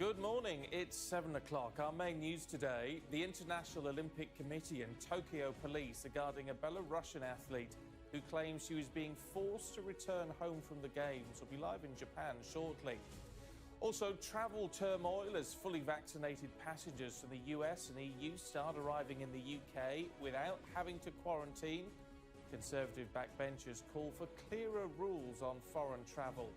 Good morning, it's 7 o'clock. Our main news today, the International Olympic Committee and Tokyo police are guarding a Belarusian athlete who claims she was being forced to return home from the Games. Will be live in Japan shortly. Also, travel turmoil as fully vaccinated passengers from the US and EU start arriving in the UK without having to quarantine. Conservative backbenchers call for clearer rules on foreign travel.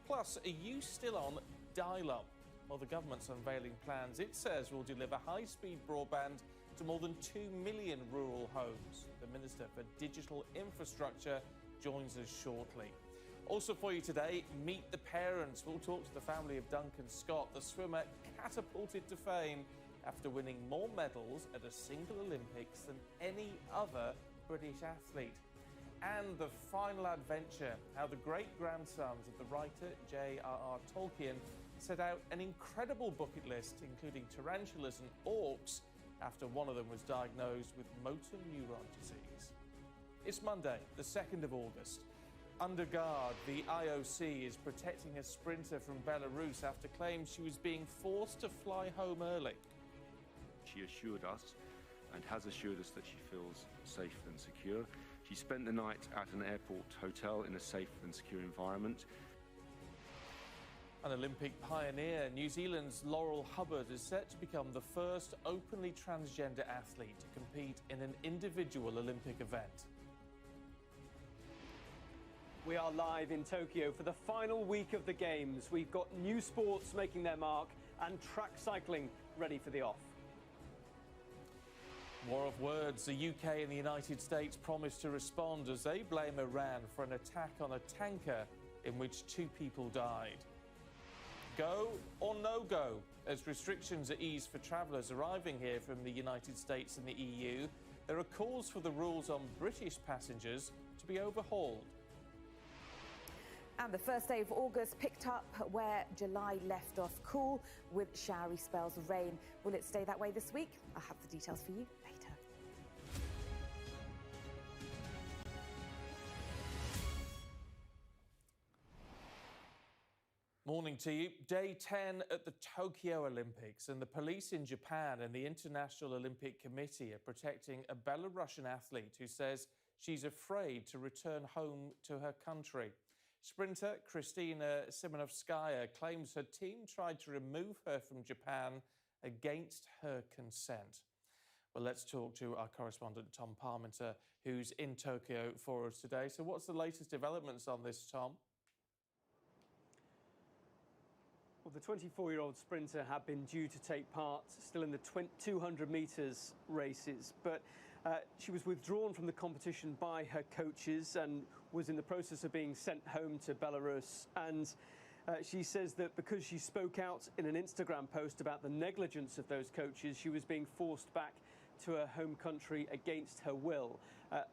Plus, are you still on dial-up? Well, the government's unveiling plans it says will deliver high-speed broadband to more than 2 million rural homes. The Minister for Digital Infrastructure joins us shortly. Also for you today, meet the parents. We'll talk to the family of Duncan Scott, the swimmer catapulted to fame after winning more medals at a single Olympics than any other British athlete. And the final adventure, how the great-grandsons of the writer J.R.R. Tolkien set out an incredible bucket list, including tarantulas and orcs, after one of them was diagnosed with motor neuron disease. It's Monday, the 2nd of August. Under guard, the IOC is protecting a sprinter from Belarus after claims she was being forced to fly home early. She assured us and has assured us that she feels safe and secure. She spent the night at an airport hotel in a safe and secure environment. An Olympic pioneer, New Zealand's Laurel Hubbard is set to become the first openly transgender athlete to compete in an individual Olympic event. We are live in Tokyo for the final week of the Games. We've got new sports making their mark and track cycling ready for the off. War of words. The UK and the United States promised to respond as they blame Iran for an attack on a tanker in which 2 people died. Go or no go? As restrictions are eased for travellers arriving here from the United States and the EU, there are calls for the rules on British passengers to be overhauled. And the first day of August picked up where July left off, cool with showery spells of rain. Will it stay that way this week? I'll have the details for you later. Morning to you. Day 10 at the Tokyo Olympics, and the police in Japan and the International Olympic Committee are protecting a Belarusian athlete who says she's afraid to return home to her country. Sprinter Kristina Simonovskaya claims her team tried to remove her from Japan against her consent. Well, let's talk to our correspondent Tom Parmenter, who's in Tokyo for us today. So what's the latest developments on this, Tom? Well, the 24-year-old sprinter had been due to take part still in the 200 metres races, but she was withdrawn from the competition by her coaches and was in the process of being sent home to Belarus. And she says that because she spoke out in an Instagram post about the negligence of those coaches, she was being forced back to her home country against her will.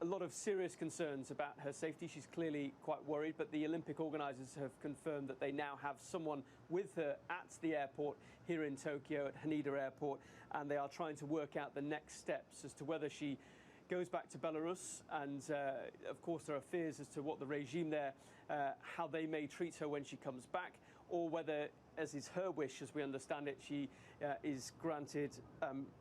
A lot of serious concerns about her safety. She's clearly quite worried, but the Olympic organisers have confirmed that they now have someone with her at the airport here in Tokyo, at Haneda Airport, and they are trying to work out the next steps as to whether she goes back to Belarus, and of course there are fears as to what the regime there, how they may treat her when she comes back, or whether, as is her wish, as we understand it, she is granted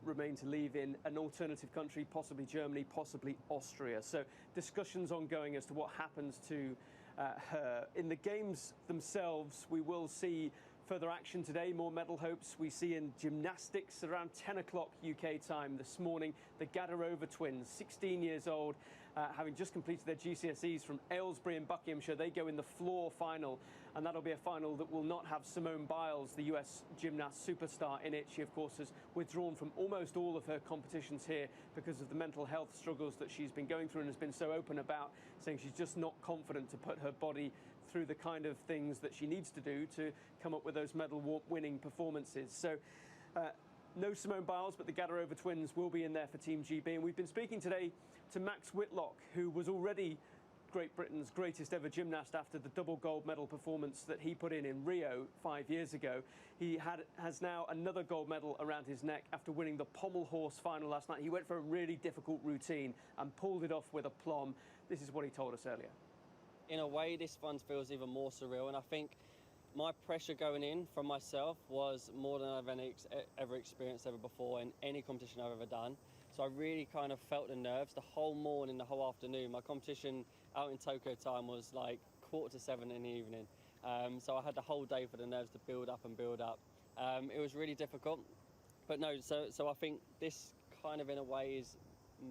remain to leave in an alternative country, possibly Germany, possibly Austria. So discussions ongoing as to what happens to her. In the Games themselves, we will see further action today, more medal hopes. We see in gymnastics around 10 o'clock UK time this morning, the Gadarova twins, 16 years old, having just completed their GCSEs from Aylesbury in Buckinghamshire. They go in the floor final, and that'll be a final that will not have Simone Biles, the US gymnast superstar, in it. She, of course, has withdrawn from almost all of her competitions here because of the mental health struggles that she's been going through, and has been so open about saying she's just not confident to put her body through the kind of things that she needs to do to come up with those medal-winning performances. So no Simone Biles, but the Gadarova twins will be in there for Team GB. And we've been speaking today to Max Whitlock, who was already Great Britain's greatest ever gymnast after the double gold medal performance that he put in Rio 5 years ago. He has now another gold medal around his neck after winning the pommel horse final last night. He went for a really difficult routine and pulled it off with aplomb. This is what he told us earlier. In a way, this one feels even more surreal, and I think My pressure going in from myself was more than I've ever experienced ever before in any competition I've ever done. So I really kind of felt the nerves the whole morning, the whole afternoon. My competition out in Tokyo time was like 6:45 in the evening. So I had the whole day for the nerves to build up and build up. It was really difficult, but no, so I think this kind of in a way is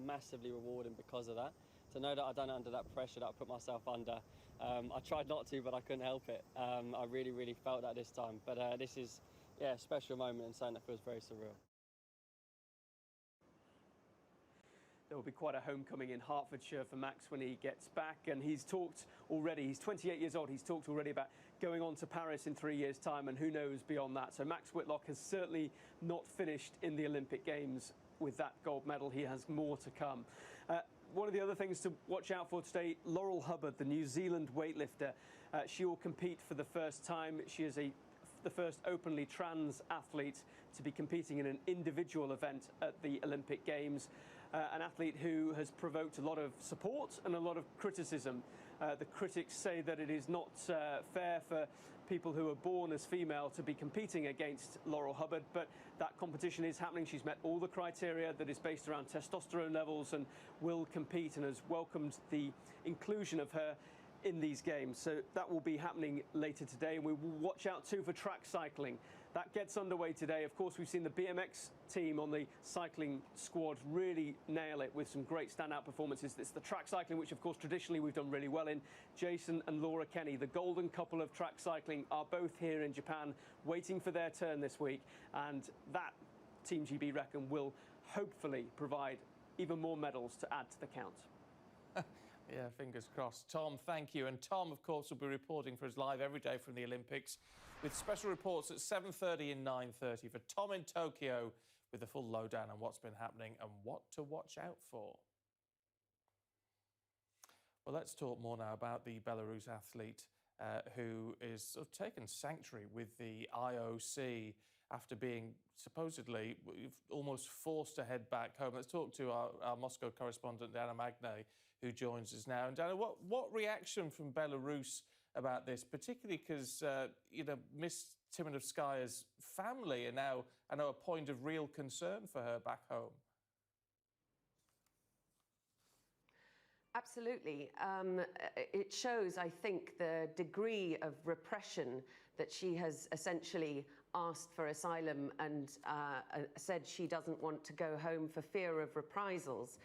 massively rewarding because of that. To know that I've done it under that pressure that I put myself under. I tried not to, but I couldn't help it. I really, really felt that this time. But this is, yeah, a special moment and something that feels very surreal. There will be quite a homecoming in Hertfordshire for Max when he gets back, and he's talked already, he's 28 years old, he's talked already about going on to Paris in 3 years' time, and who knows beyond that. So Max Whitlock has certainly not finished in the Olympic Games with that gold medal. He has more to come. One of the other things to watch out for today, Laurel Hubbard, the New Zealand weightlifter. She will compete for the first time. She is the first openly trans athlete to be competing in an individual event at the Olympic Games. An athlete who has provoked a lot of support and a lot of criticism. The critics say that it is not fair for people who are born as female to be competing against Laurel Hubbard, but that competition is happening. She's met all the criteria that is based around testosterone levels and will compete, and has welcomed the inclusion of her in these games. So that will be happening later today, and we will watch out too for track cycling. That gets underway today. Of course, we've seen the BMX team on the cycling squad really nail it with some great standout performances. It's the track cycling, which of course traditionally we've done really well in. Jason and Laura Kenny, the golden couple of track cycling, are both here in Japan waiting for their turn this week, and that Team GB reckon will hopefully provide even more medals to add to the count. Yeah, fingers crossed. Tom, thank you. And Tom, of course, will be reporting for us live every day from the Olympics, with special reports at 7:30 and 9:30 for Tom in Tokyo, with the full lowdown on what's been happening and what to watch out for. Well, let's talk more now about the Belarus athlete who is sort of taken sanctuary with the IOC after being supposedly almost forced to head back home. Let's talk to our Moscow correspondent, Dana Magne, who joins us now. And Dana, what reaction from Belarus about this, particularly because, Miss Timanovskaya's family are now, I know, a point of real concern for her back home? Absolutely. It shows, I think, the degree of repression that she has essentially asked for asylum and said she doesn't want to go home for fear of reprisals.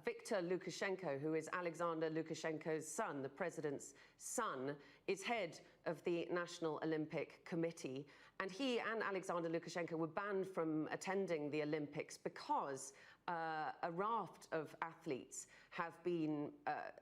Viktor Lukashenko, who is Alexander Lukashenko's son, the president's son, is head of the National Olympic Committee. And he and Alexander Lukashenko were banned from attending the Olympics because a raft of athletes have been,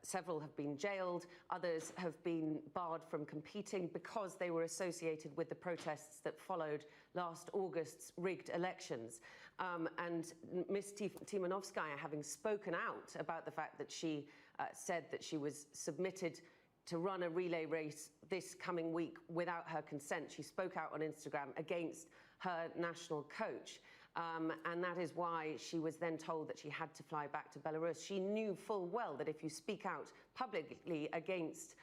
several have been jailed, others have been barred from competing because they were associated with the protests that followed last August's rigged elections. And Ms. Timanovskaya, having spoken out about the fact that she said that she was submitted to run a relay race this coming week without her consent, she spoke out on Instagram against her national coach. And that is why she was then told that she had to fly back to Belarus. She knew full well that if you speak out publicly against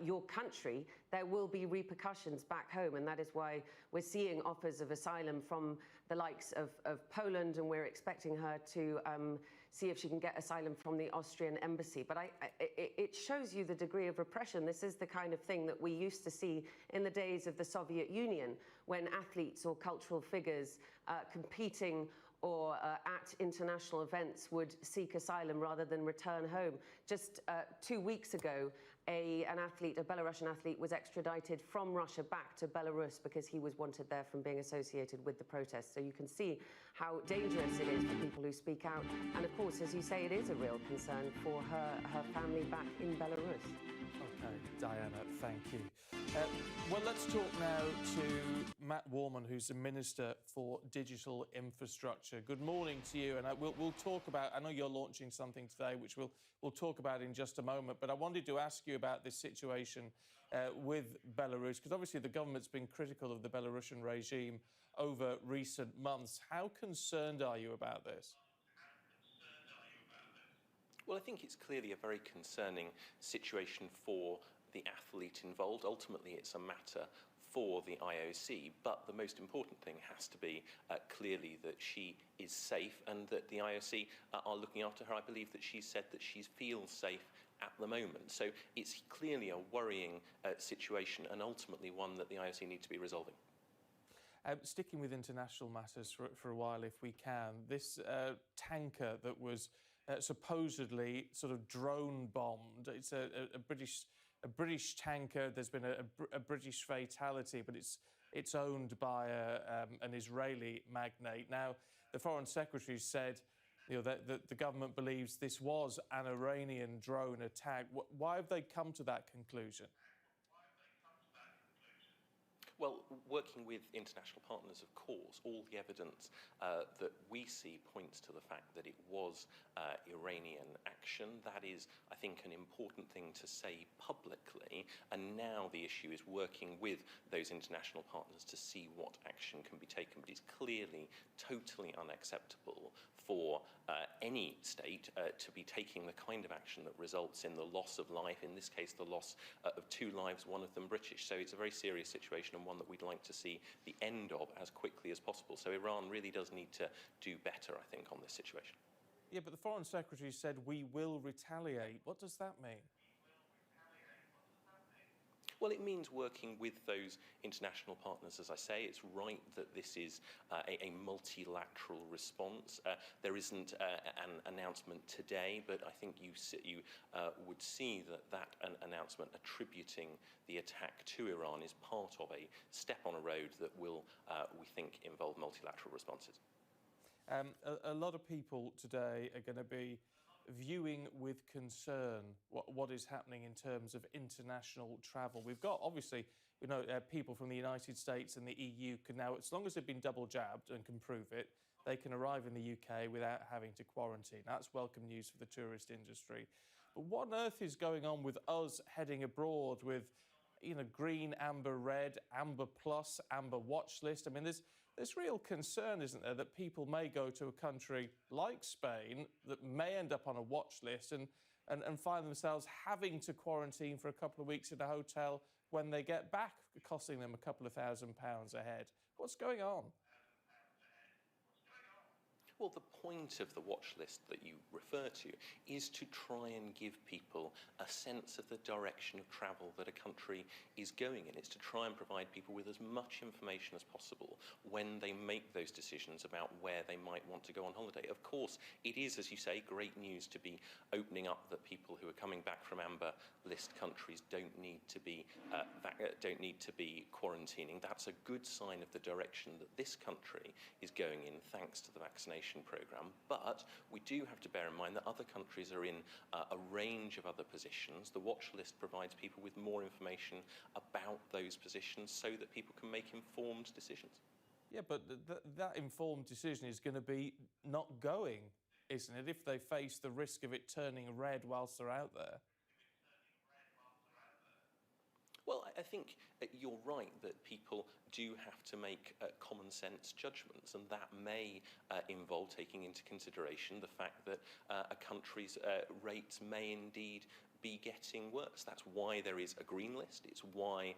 your country, there will be repercussions back home. And that is why we're seeing offers of asylum from the likes of Poland, and we're expecting her to see if she can get asylum from the Austrian embassy. But it shows you the degree of repression. This is the kind of thing that we used to see in the days of the Soviet Union, when athletes or cultural figures competing or at international events would seek asylum rather than return home. Just 2 weeks ago, a Belarusian athlete was extradited from Russia back to Belarus because he was wanted there from being associated with the protests. So you can see how dangerous it is for people who speak out. And of course, as you say, it is a real concern for her family back in Belarus. Okay, Diana, thank you. Well, let's talk now to Matt Warman, who's the Minister for Digital Infrastructure. Good morning to you, and we'll talk about, I know you're launching something today, which we'll talk about in just a moment, but I wanted to ask you about this situation with Belarus, because obviously the government's been critical of the Belarusian regime over recent months. How concerned are you about this? Well, I think it's clearly a very concerning situation for the athlete involved. Ultimately, it's a matter for the IOC, but the most important thing has to be clearly that she is safe and that the IOC are looking after her. I believe that she said that she feels safe at the moment. So it's clearly a worrying situation and ultimately one that the IOC need to be resolving. Sticking with international matters for a while, if we can, this tanker that was supposedly sort of drone bombed. It's a British tanker. There's been a British fatality, but it's owned by an Israeli magnate. Now, the Foreign Secretary said, that the government believes this was an Iranian drone attack. Why have they come to that conclusion? Well, working with international partners, of course, all the evidence that we see points to the fact that it was Iranian action. That is, I think, an important thing to say publicly. And now the issue is working with those international partners to see what action can be taken. But it's clearly totally unacceptable for any state to be taking the kind of action that results in the loss of life, in this case, the loss of 2 lives, one of them British. So it's a very serious situation and one that we'd like to see the end of as quickly as possible. So Iran really does need to do better, I think, on this situation. Yeah, but the Foreign Secretary said we will retaliate. What does that mean? Well, it means working with those international partners, as I say. It's right that this is a multilateral response. There isn't an announcement today, but I think you would see that an announcement attributing the attack to Iran is part of a step on a road that will, we think, involve multilateral responses. A lot of people today are going to be viewing with concern what is happening in terms of international travel. We've got, obviously, people from the United States and the EU can now, as long as they've been double jabbed and can prove it, they can arrive in the UK without having to quarantine. That's welcome news for the tourist industry. But what on earth is going on with us heading abroad with, green, amber, red, amber plus, amber watch list? I mean, there's real concern, isn't there, that people may go to a country like Spain that may end up on a watch list and find themselves having to quarantine for a couple of weeks in a hotel when they get back, costing them a couple of £1,000 a head. What's going on? Well, the point of the watch list that you refer to is to try and give people a sense of the direction of travel that a country is going in. It's to try and provide people with as much information as possible when they make those decisions about where they might want to go on holiday. Of course, it is, as you say, great news to be opening up that people who are coming back from amber list countries don't need to be quarantining. That's a good sign of the direction that this country is going in, thanks to the vaccination programme, but we do have to bear in mind that other countries are in a range of other positions. The watch list provides people with more information about those positions so that people can make informed decisions. Yeah, but that informed decision is going to be not going, isn't it, if they face the risk of it turning red whilst they're out there? Well, I think you're right that people do have to make common sense judgments, and that may involve taking into consideration the fact that a country's rates may indeed be getting worse. That's why there is a green list. It's why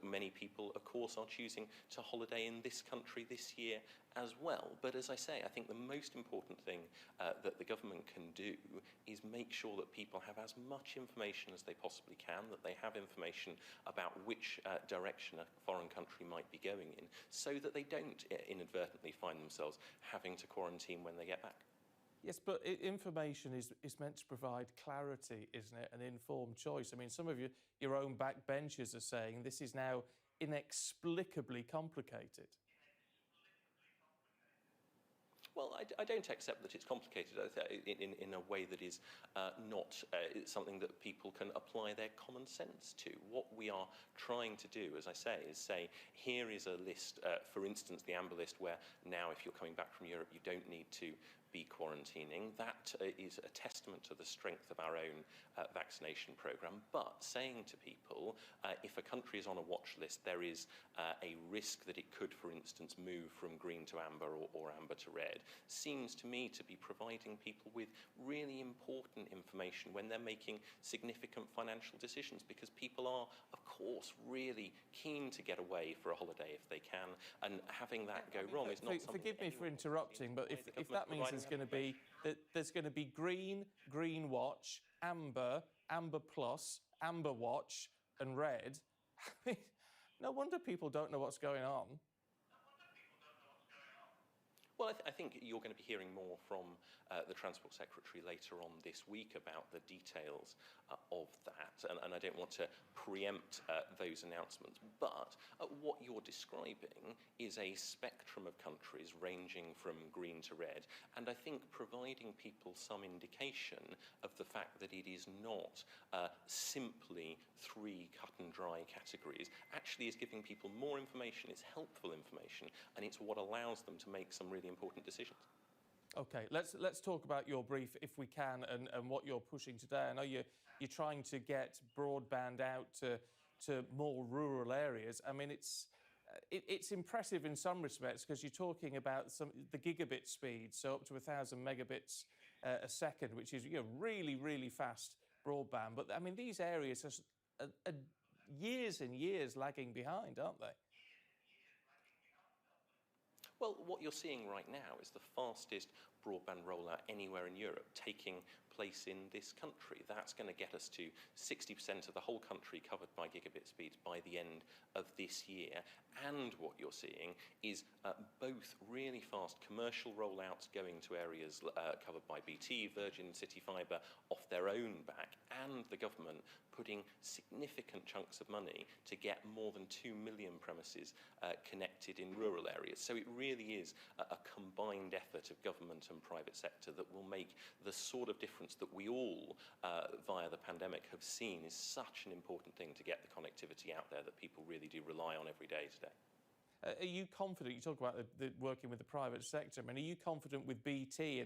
many people, of course, are choosing to holiday in this country this year as well. But as I say, I think the most important thing that the government can do is make sure that people have as much information as they possibly can, that they have information about which direction a foreign country might be going in, so that they don't inadvertently find themselves having to quarantine when they get back. Yes, but information is meant to provide clarity, isn't it? An informed choice. I mean, some of your own backbenchers are saying this is now inexplicably complicated. Well, I don't accept that it's complicated in a way that is not something that people can apply their common sense to. What we are trying to do, as I say, is say, here is a list, for instance, the amber list, where now if you're coming back from Europe, you don't need to be quarantining. That is a testament to the strength of our own vaccination programme. But saying to people, if a country is on a watch list, there is a risk that it could, for instance, move from green to amber or amber to red, seems to me to be providing people with really important information when they're making significant financial decisions, because people are, of course, really keen to get away for a holiday if they can, and having that go wrong is not something. Forgive me for interrupting, but if that means there's going to be green watch, amber plus, amber watch and red, no wonder people don't know what's going on. Well, I think you're going to be hearing more from the Transport Secretary later on this week about the details of that, and I don't want to preempt those announcements, but what you're describing is a spectrum of countries ranging from green to red, and I think providing people some indication of the fact that it is not simply 3 cut and dry categories actually is giving people more information, it's helpful information, and it's what allows them to make some really important decisions. OK, let's talk about your brief, if we can, and what you're pushing today. I know you're trying to get broadband out to more rural areas. I mean, it's impressive in some respects, because you're talking about the gigabit speed, so up to 1,000 megabits a second, which is really, really fast broadband. But I mean, these areas are years and years lagging behind, aren't they? Well, what you're seeing right now is the fastest broadband rollout anywhere in Europe taking place in this country. That's going to get us to 60% of the whole country covered by gigabit speeds by the end of this year. And what you're seeing is both really fast commercial rollouts going to areas covered by BT, Virgin, City Fibre off their own back, and the government putting significant chunks of money to get more than 2 million premises connected in rural areas. So it really is a combined effort of government and private sector that will make the sort of difference that we all, via the pandemic, have seen is such an important thing to get the connectivity out there that people really do rely on every day today. Are you confident? You talk about the working with the private sector. I mean, are you confident with BT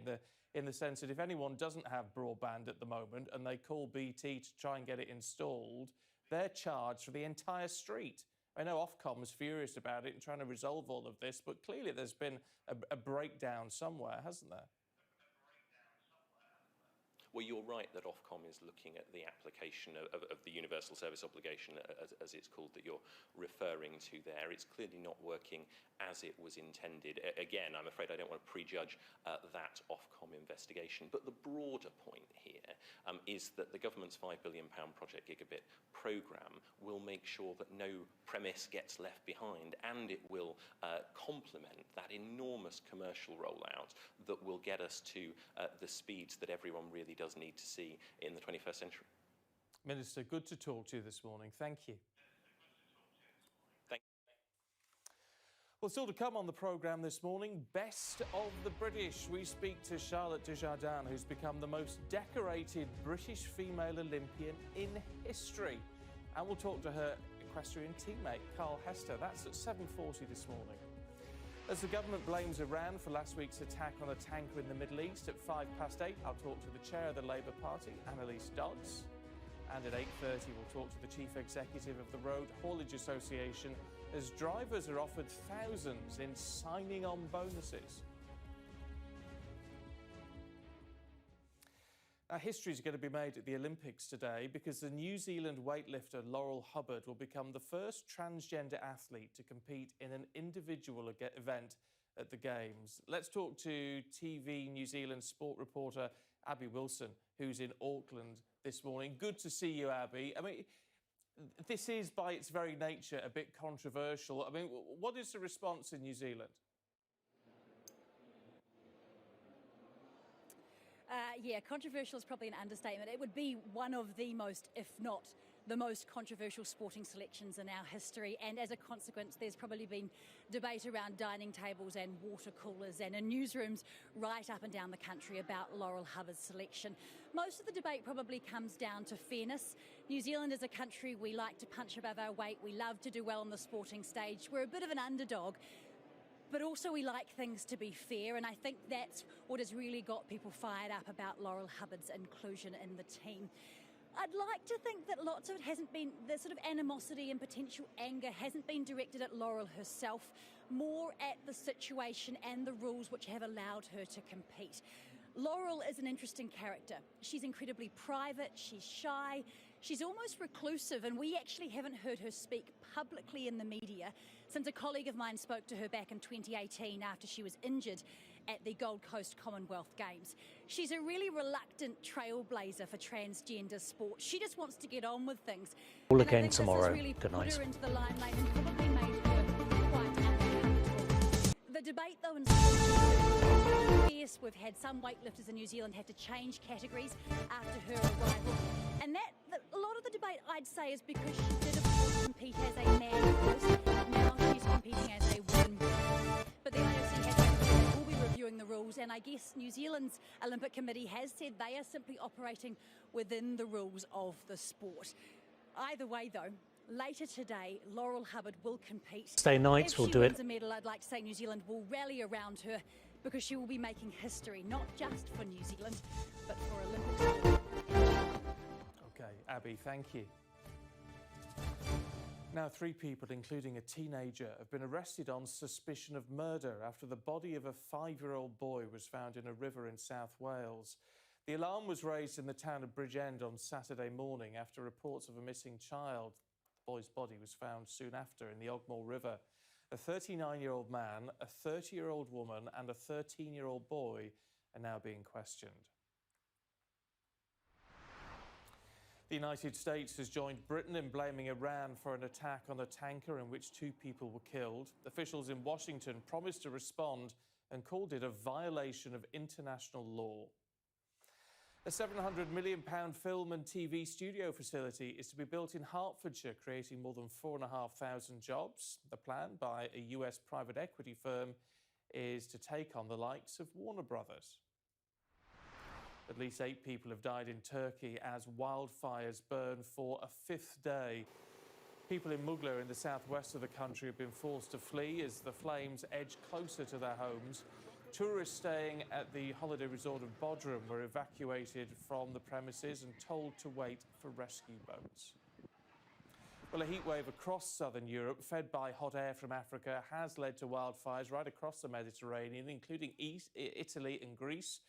in the sense that if anyone doesn't have broadband at the moment and they call BT to try and get it installed, they're charged for the entire street? I know Ofcom's furious about it and trying to resolve all of this, but clearly there's been a breakdown somewhere, hasn't there? Well, you're right that Ofcom is looking at the application of the Universal Service Obligation, as it's called, that you're referring to there. It's clearly not working as it was intended. Again, I'm afraid I don't want to prejudge that Ofcom investigation. But the broader point here is that the government's £5 billion Project Gigabit programme will make sure that no premise gets left behind, and it will complement that enormous commercial rollout that will get us to the speeds that everyone really does need to see in the 21st century. Minister, good to talk to you this morning. Thank you. Thank you. Well, still to come on the programme this morning, Best of the British. We speak to Charlotte Desjardins, who's become the most decorated British female Olympian in history. And we'll talk to her equestrian teammate, Carl Hester. That's at 7:40 this morning. As the government blames Iran for last week's attack on a tanker in the Middle East, at 8:05, I'll talk to the chair of the Labour Party, Annalise Dodds. And at 8:30, we'll talk to the chief executive of the Road Haulage Association, as drivers are offered thousands in signing on bonuses. Now, history is going to be made at the Olympics today, because the New Zealand weightlifter Laurel Hubbard will become the first transgender athlete to compete in an individual event at the Games. Let's talk to TV New Zealand sport reporter Abby Wilson, who's in Auckland this morning. Good to see you, Abby. I mean, this is by its very nature a bit controversial. I mean, what is the response in New Zealand? Yeah, controversial is probably an understatement. It would be one of the most, if not the most controversial sporting selections in our history, and as a consequence there's probably been debate around dining tables and water coolers and in newsrooms right up and down the country about Laurel Hubbard's selection. Most of the debate probably comes down to fairness. New Zealand is a country, we like to punch above our weight, we love to do well on the sporting stage, we're a bit of an underdog. But also we like things to be fair, and I think that's what has really got people fired up about Laurel Hubbard's inclusion in the team. I'd like to think that lots of it hasn't been, the sort of animosity and potential anger hasn't been directed at Laurel herself, more at the situation and the rules which have allowed her to compete. Laurel is an interesting character. She's incredibly private, she's shy, she's almost reclusive, and we actually haven't heard her speak publicly in the media since a colleague of mine spoke to her back in 2018 after she was injured at the Gold Coast Commonwealth Games. She's a really reluctant trailblazer for transgender sport. She just wants to get on with things. All And I again think tomorrow. This has really Good put night. her into the limelight and probably made her quite uncomfortable. The debate, though, in sport is fierce. We've had some weightlifters in New Zealand have to change categories after her arrival. And a lot of the debate, I'd say, is because she did, of course, compete as a man first. Now she's competing as a woman. But the IOC has said they will be reviewing the rules, and I guess New Zealand's Olympic Committee has said they are simply operating within the rules of the sport. Either way, though, later today, Laurel Hubbard will compete. Stay nights, If we'll she do wins it. a medal, I'd like to say New Zealand will rally around her because she will be making history, not just for New Zealand, but for Olympic sport. OK, Abby, thank you. Now, 3 people, including a teenager, have been arrested on suspicion of murder after the body of a 5-year-old boy was found in a river in South Wales. The alarm was raised in the town of Bridgend on Saturday morning after reports of a missing child. The boy's body was found soon after in the Ogmore River. A 39-year-old man, a 30-year-old woman and a 13-year-old boy are now being questioned. The United States has joined Britain in blaming Iran for an attack on a tanker in which 2 people were killed. Officials in Washington promised to respond and called it a violation of international law. A £700 million film and TV studio facility is to be built in Hertfordshire, creating more than 4,500 jobs. The plan by a US private equity firm is to take on the likes of Warner Brothers. At least 8 people have died in Turkey as wildfires burn for a 5th day. People in Mugla in the southwest of the country have been forced to flee as the flames edge closer to their homes. Tourists staying at the holiday resort of Bodrum were evacuated from the premises and told to wait for rescue boats. Well, a heatwave across southern Europe, fed by hot air from Africa, has led to wildfires right across the Mediterranean, including Italy and Greece.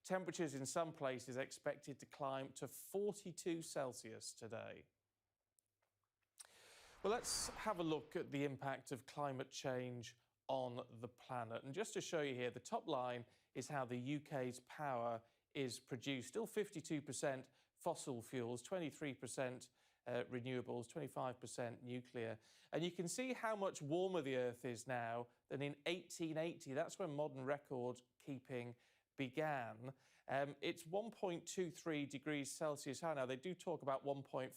Temperatures in some places expected to climb to 42 Celsius today. Well, let's have a look at the impact of climate change on the planet. And just to show you here, the top line is how the UK's power is produced. Still 52% fossil fuels, 23% renewables, 25% nuclear. And you can see how much warmer the Earth is now than in 1880. That's when modern record keeping began. It's 1.23 degrees Celsius high now. They do talk about 1.5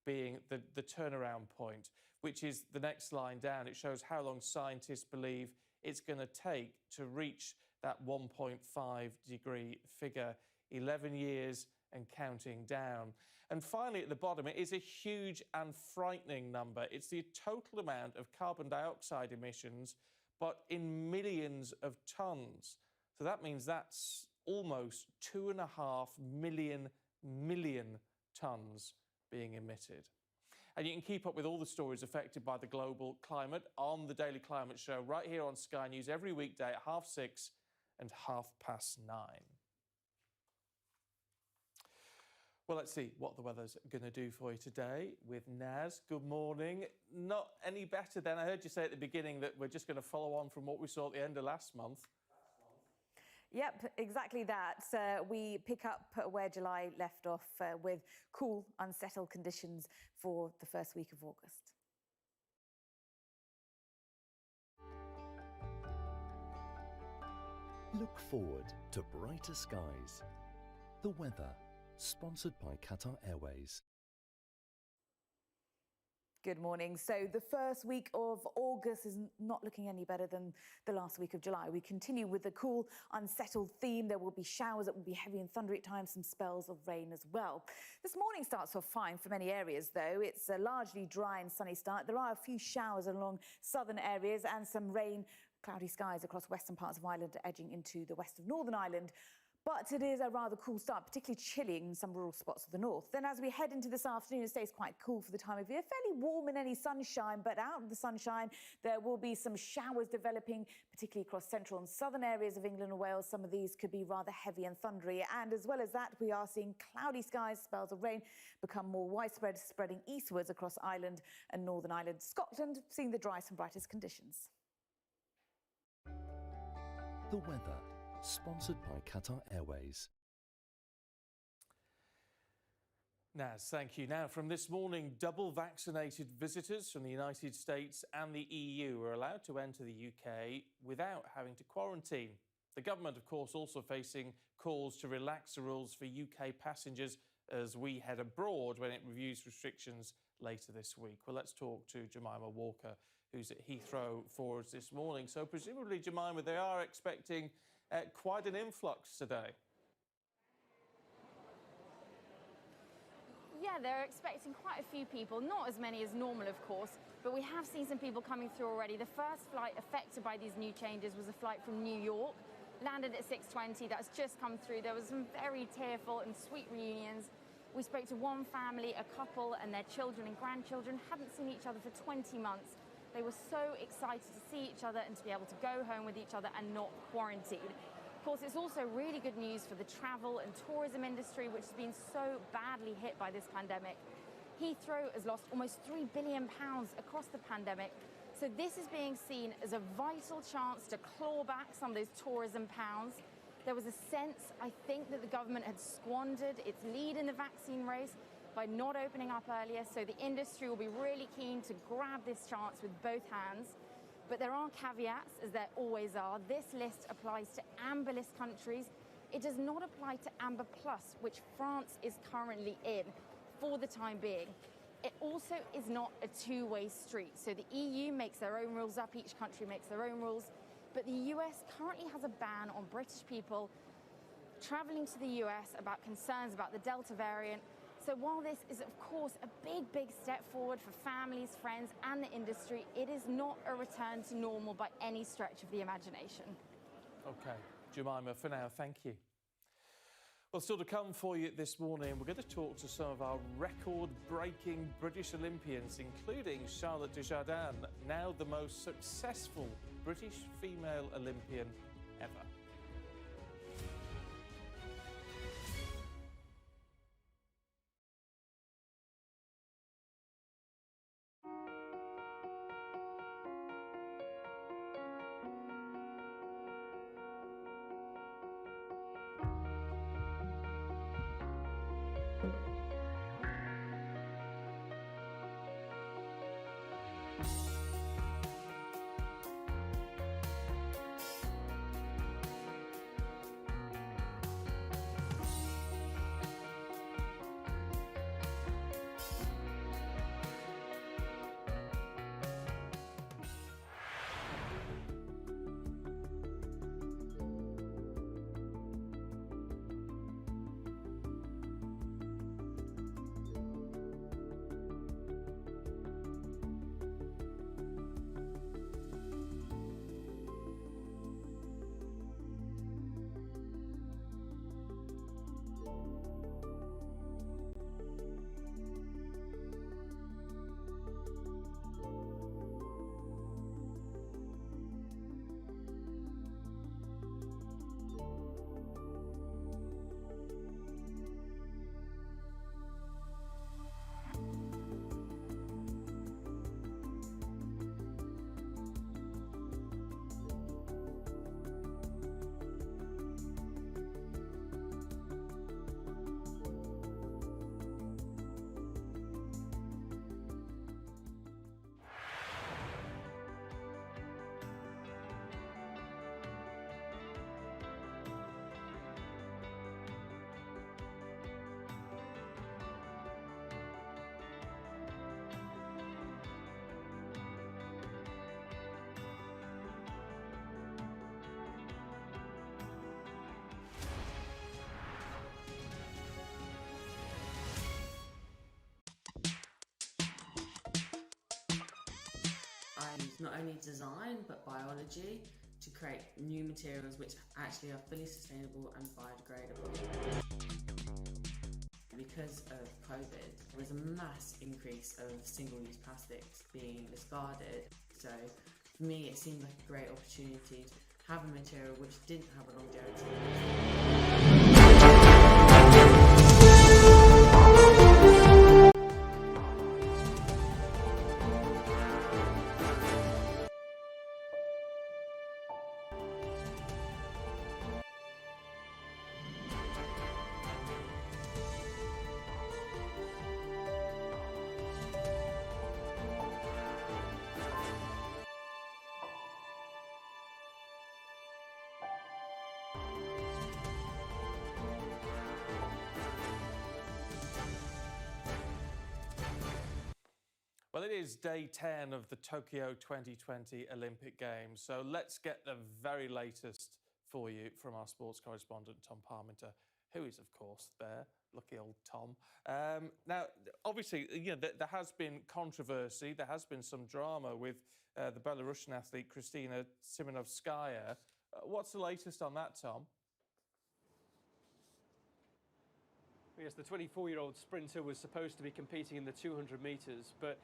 being the turnaround point, which is the next line down. It shows how long scientists believe it's going to take to reach that 1.5 degree figure. 11 years and counting down. And finally, at the bottom, it is a huge and frightening number. It's the total amount of carbon dioxide emissions, but in millions of tons. So that means that's almost 2.5 million tons being emitted. And you can keep up with all the stories affected by the global climate on the Daily Climate Show right here on Sky News every weekday at 6:30 and 9:30. Well, let's see what the weather's going to do for you today with Naz. Good morning. Not any better than I heard you say at the beginning that we're just going to follow on from what we saw at the end of last month. Yep, exactly that. We pick up where July left off with cool, unsettled conditions for the first week of August. Look forward to brighter skies. The weather, sponsored by Qatar Airways. Good morning. So the first week of August is not looking any better than the last week of July. We continue with the cool, unsettled theme. There will be showers that will be heavy and thundery at times, some spells of rain as well. This morning starts off fine for many areas, though. It's a largely dry and sunny start. There are a few showers along southern areas and some rain, cloudy skies across western parts of Ireland, edging into the west of Northern Ireland. But it is a rather cool start, particularly chilly in some rural spots of the north. Then as we head into this afternoon, it stays quite cool for the time of year, fairly warm in any sunshine, but out of the sunshine, there will be some showers developing, particularly across central and southern areas of England and Wales. Some of these could be rather heavy and thundery. And as well as that, we are seeing cloudy skies, spells of rain become more widespread, spreading eastwards across Ireland and Northern Ireland. Scotland seeing the driest and brightest conditions. The weather, sponsored by Qatar Airways. Naz, thank you. Now, from this morning, double vaccinated visitors from the United States and the EU are allowed to enter the UK without having to quarantine. The government, of course, also facing calls to relax the rules for UK passengers as we head abroad when it reviews restrictions later this week. Well, let's talk to Jemima Walker, who's at Heathrow for us this morning. So presumably, Jemima, they are expecting quite an influx today. Yeah, they're expecting quite a few people, not as many as normal, of course, but we have seen some people coming through already. The first flight affected by these new changes was a flight from New York, landed at 6:20. That's just come through. There was some very tearful and sweet reunions. We spoke to one family, a couple, and their children and grandchildren hadn't seen each other for 20 months. They were so excited to see each other and to be able to go home with each other and not quarantine. Of course, it's also really good news for the travel and tourism industry, which has been so badly hit by this pandemic. Heathrow has lost almost £3 billion across the pandemic. So this is being seen as a vital chance to claw back some of those tourism pounds. There was a sense, I think, that the government had squandered its lead in the vaccine race by not opening up earlier, so the industry will be really keen to grab this chance with both hands. But there are caveats, as there always are. This list applies to amber list countries. It does not apply to amber plus, which France is currently in for the time being. It also is not a two-way street. So the EU makes their own rules up, each country makes their own rules. But the US currently has a ban on British people traveling to the US about concerns about the Delta variant. So while this is, of course, a big step forward for families, friends and the industry, it is not a return to normal by any stretch of the imagination. OK, Jemima, for now, thank you. Well, still to come for you this morning, we're going to talk to some of our record-breaking British Olympians, including Charlotte Desjardins, now the most successful British female Olympian ever. use not only design but biology to create new materials which actually are fully sustainable and biodegradable. Because of COVID, there was a mass increase of single-use plastics being discarded. So for me, it seemed like a great opportunity to have a material which didn't have a longevity. Well, it is day 10 of the Tokyo 2020 Olympic Games, so let's get the very latest for you from our sports correspondent, Tom Parminter, who is, of course, there. Lucky old Tom. Now, obviously, there has been controversy, there has been some drama with the Belarusian athlete Kristina Simonovskaya. What's the latest on that, Tom? Yes, the 24-year-old sprinter was supposed to be competing in the 200 metres, but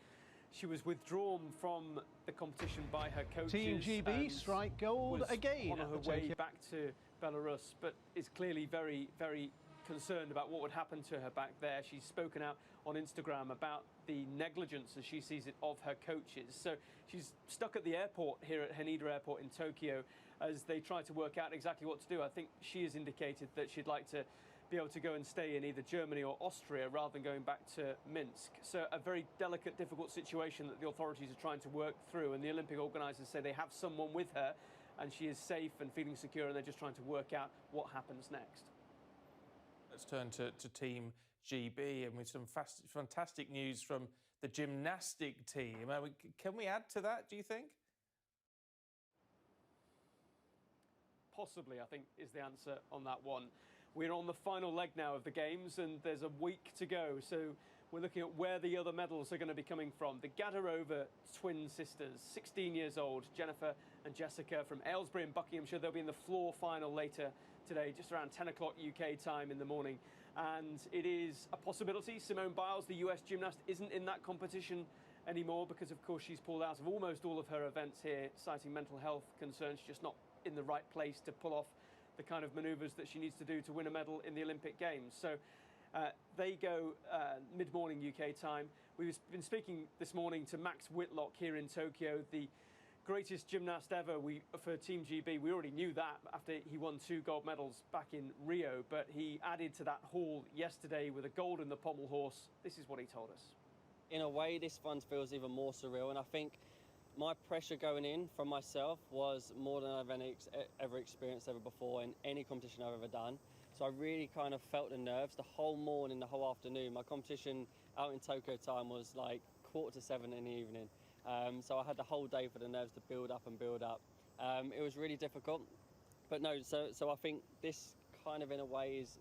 she was withdrawn from the competition by her coaches. Team GB strike gold again on her way back to Belarus, but is clearly very, very concerned about what would happen to her back there. She's spoken out on Instagram about the negligence, as she sees it, of her coaches. So she's stuck at the airport here at Haneda Airport in Tokyo as they try to work out exactly what to do. I think she has indicated that she'd like to be able to go and stay in either Germany or Austria rather than going back to Minsk. So a very delicate, difficult situation that the authorities are trying to work through, and the Olympic organisers say they have someone with her and she is safe and feeling secure, and they're just trying to work out what happens next. Let's turn to Team GB, and with some fantastic news from the gymnastic team. Can we add to that, do you think? Possibly, I think, is the answer on that one. We're on the final leg now of the Games, and there's a week to go. So we're looking at where the other medals are going to be coming from. The Gadarova twin sisters, 16 years old, Jennifer and Jessica from Aylesbury in Buckinghamshire. They'll be in the floor final later today, just around 10 o'clock UK time in the morning. And it is a possibility. Simone Biles, the US gymnast, isn't in that competition anymore because, of course, she's pulled out of almost all of her events here, citing mental health concerns. She's just not in the right place to pull off the kind of manoeuvres that she needs to do to win a medal in the Olympic Games. So they go mid-morning UK time. We've been speaking this morning to Max Whitlock here in Tokyo, the greatest gymnast ever for Team GB. We already knew that after he won 2 gold medals back in Rio, but he added to that haul yesterday with a gold in the pommel horse. This is what he told us. In a way, this one feels even more surreal, and I think my pressure going in from myself was more than I've ever experienced ever before in any competition I've ever done. So I really kind of felt the nerves the whole morning, the whole afternoon. My competition out in Tokyo time was like 6:45 in the evening. So I had the whole day for the nerves to build up and build up. It was really difficult, but no, so I think this kind of in a way is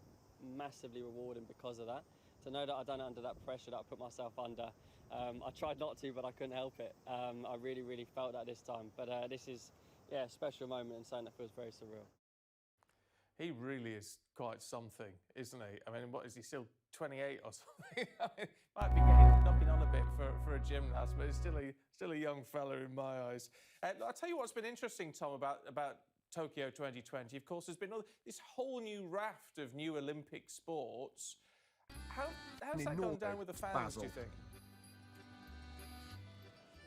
massively rewarding because of that. To know that I've done it under that pressure that I put myself under. I tried not to, but I couldn't help it. I really, really felt that this time. But this is, a special moment and something that feels very surreal. He really is quite something, isn't he? I mean, what is he, still 28 or something? I mean, might be knocking on a bit for a gymnast, but he's still a young fella in my eyes. I'll tell you what's been interesting, Tom, about Tokyo 2020. Of course, there's been this whole new raft of new Olympic sports. How's that gone down with the fans, do you think?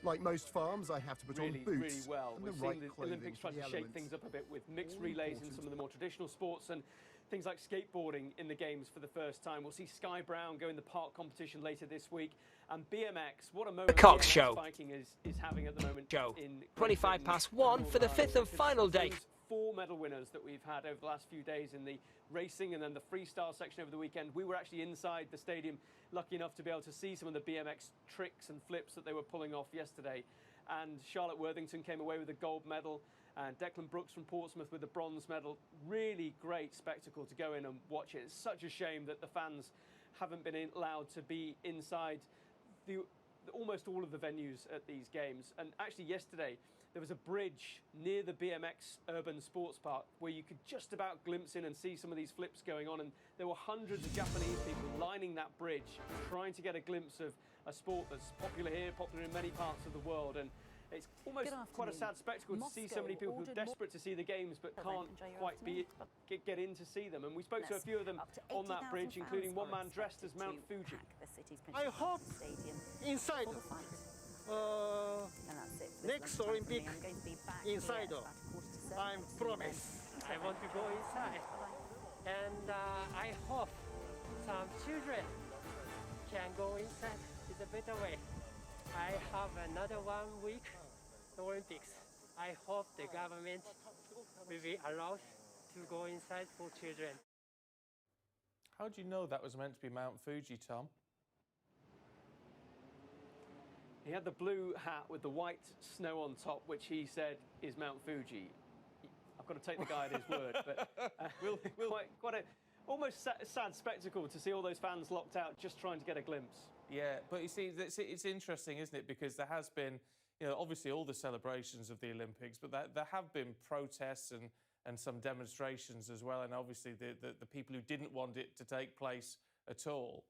Like most farms, I have to put on boots. Really well. And We've the right seen the clothing Olympics for try the to shake elements. things up a bit with mixed relays in some of the more traditional sports and things like skateboarding in the Games for the first time. We'll see Sky Brown go in the park competition later this week. And BMX, what a moment The Cox BMX Show. biking is having at the moment. Show. In 25 past 1 for the 5th and final day. 4 medal winners that we've had over the last few days in the racing and then the freestyle section over the weekend. We were actually inside the stadium, lucky enough to be able to see some of the BMX tricks and flips that they were pulling off yesterday. And Charlotte Worthington came away with a gold medal, and Declan Brooks from Portsmouth with a bronze medal. Really great spectacle to go in and watch it. It's such a shame that the fans haven't been allowed to be inside the almost all of the venues at these games. And actually yesterday, there was a bridge near the BMX Urban Sports Park where you could just about glimpse in and see some of these flips going on. And there were hundreds of Japanese people lining that bridge, trying to get a glimpse of a sport that's popular here, popular in many parts of the world. And it's almost quite a sad spectacle to see so many people who are desperate to see the games but can't quite get in to see them. And we spoke to a few of them on that bridge, including one man dressed as Mount Fuji. I hope inside next Olympic inside. I promise. I want to go inside, and I hope some children can go inside. It's a better way. I have another 1 week Olympics. I hope the government will be allowed to go inside for children. How do you know that was meant to be Mount Fuji, Tom? He had the blue hat with the white snow on top, which he said is Mount Fuji. I've got to take the guy at his word, but quite a almost sad spectacle to see all those fans locked out just trying to get a glimpse. Yeah, but you see, it's interesting, isn't it? Because there has been, you know, obviously all the celebrations of the Olympics, but there have been protests and some demonstrations as well, and obviously the people who didn't want it to take place at all.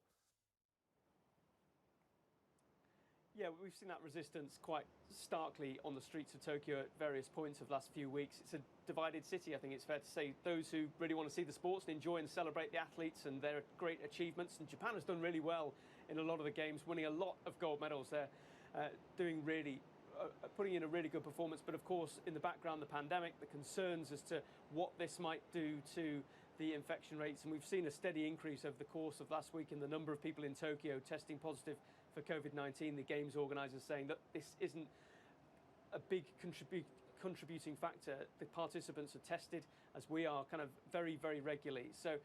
Yeah, we've seen that resistance quite starkly on the streets of Tokyo at various points of the last few weeks. It's a divided city, I think it's fair to say. Those who really want to see the sports and enjoy and celebrate the athletes and their great achievements. And Japan has done really well in a lot of the games, winning a lot of gold medals. They're putting in a really good performance. But of course, in the background, the pandemic, the concerns as to what this might do to the infection rates. And we've seen a steady increase over the course of last week in the number of people in Tokyo testing positive for COVID-19. The games organisers saying that this isn't a big contributing factor. The participants are tested, as we are, kind of very, very regularly. So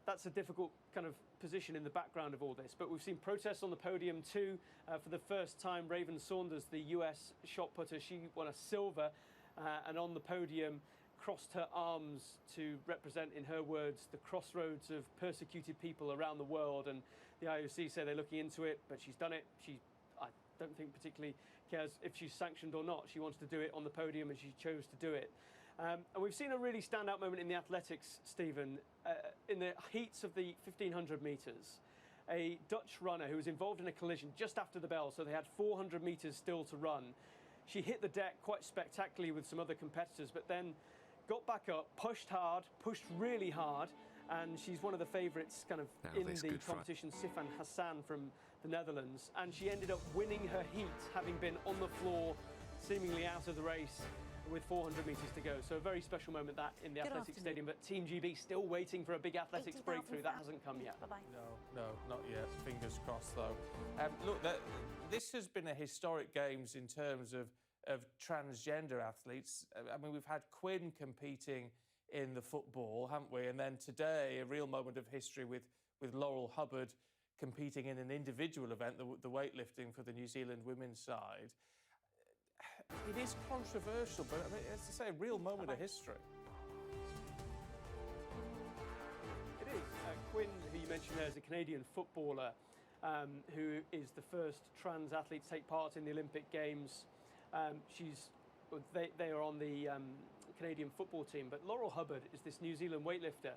that's a difficult kind of position in the background of all this. But we've seen protests on the podium too. For the first time, Raven Saunders, the US shot putter, she won a silver, and on the podium crossed her arms to represent, in her words, the crossroads of persecuted people around the world. And the IOC say they're looking into it, but she's done it. I don't think particularly cares if she's sanctioned or not. She wants to do it on the podium, and she chose to do it. And we've seen a really standout moment in the athletics, Stephen, in the heats of the 1500 metres. A Dutch runner who was involved in a collision just after the bell, so they had 400 metres still to run. She hit the deck quite spectacularly with some other competitors, but then got back up, pushed hard, pushed really hard, and she's one of the favourites kind of in the competition, Sifan Hassan from the Netherlands, and she ended up winning her heat, having been on the floor, seemingly out of the race, with 400 metres to go. So a very special moment that in the athletics stadium, but Team GB still waiting for a big athletics breakthrough. That hasn't come yet. No, not yet. Fingers crossed, though. Look, this has been a historic games in terms of transgender athletes. I mean, we've had Quinn competing in the football, haven't we? And then today, a real moment of history with Laurel Hubbard competing in an individual event, the weightlifting for the New Zealand women's side. It is controversial, but I mean, as I say, a real moment of history. It is. Quinn, who you mentioned there, is a Canadian footballer who is the first trans athlete to take part in the Olympic Games. They are on the Canadian football team, but Laurel Hubbard is this New Zealand weightlifter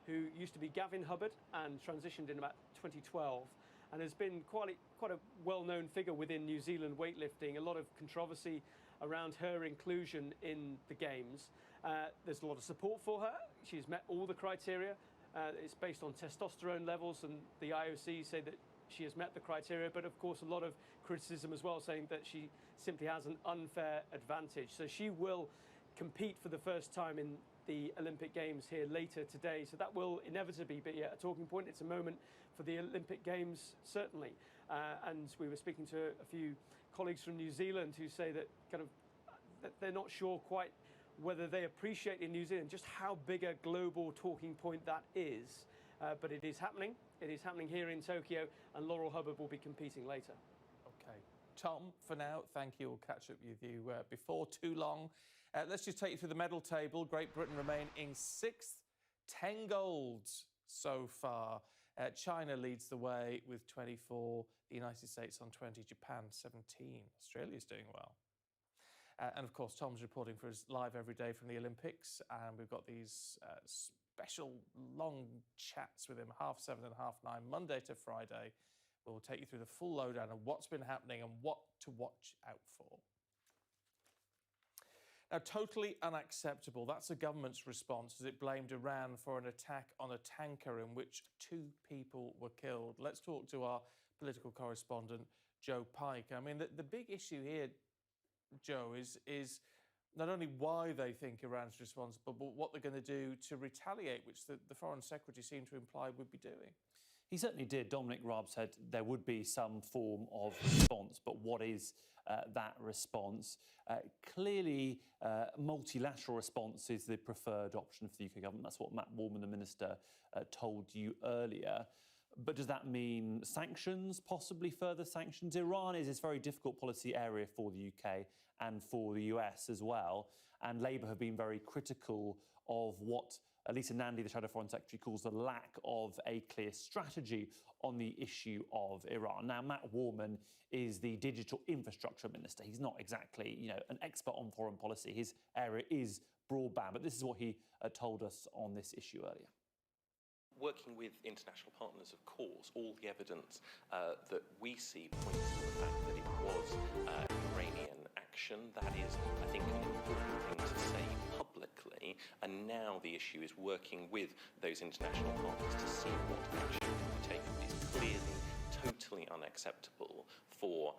who used to be Gavin Hubbard and transitioned in about 2012 and has been quite a well-known figure within New Zealand weightlifting. A lot of controversy around her inclusion in the Games. There's a lot of support for her. She's met all the criteria. It's based on testosterone levels, and the IOC say that she has met the criteria, but of course a lot of criticism as well, saying that she simply has an unfair advantage. So she will compete for the first time in the Olympic Games here later today. So that will inevitably be a talking point. It's a moment for the Olympic Games, certainly. And we were speaking to a few colleagues from New Zealand who say that that they're not sure quite whether they appreciate in New Zealand just how big a global talking point that is. But it is happening. It is happening here in Tokyo, and Laurel Hubbard will be competing later. Okay. Tom, for now, thank you. We'll catch up with you before too long. Let's just take you through the medal table. Great Britain remain in 6th, 10 golds so far. China leads the way with 24, the United States on 20, Japan 17. Australia's doing well. And of course, Tom's reporting for us live every day from the Olympics, and we've got these special long chats with him, 7:30 and 9:30, Monday to Friday. We'll take you through the full lowdown of what's been happening and what to watch out for. Now, totally unacceptable. That's the government's response as it blamed Iran for an attack on a tanker in which 2 people were killed. Let's talk to our political correspondent, Joe Pike. I mean, the big issue here, Joe, is not only why they think Iran's responsible, but what they're going to do to retaliate, which the Foreign Secretary seemed to imply would be doing. He certainly did. Dominic Raab said there would be some form of response, but what is that response? Clearly, multilateral response is the preferred option for the UK government. That's what Matt Warman, the minister, told you earlier. But does that mean sanctions, possibly further sanctions? Iran is this very difficult policy area for the UK and for the US as well. And Labour have been very critical of what Lisa Nandy, the Shadow Foreign Secretary, calls the lack of a clear strategy on the issue of Iran. Now, Matt Warman is the digital infrastructure minister. He's not exactly, an expert on foreign policy. His area is broadband, but this is what he told us on this issue earlier. Working with international partners, of course, all the evidence that we see points to the fact that it was Iranian action. That is, I think, an important thing to say publicly. And now the issue is working with those international partners to see what action can be taken. It's clearly totally unacceptable for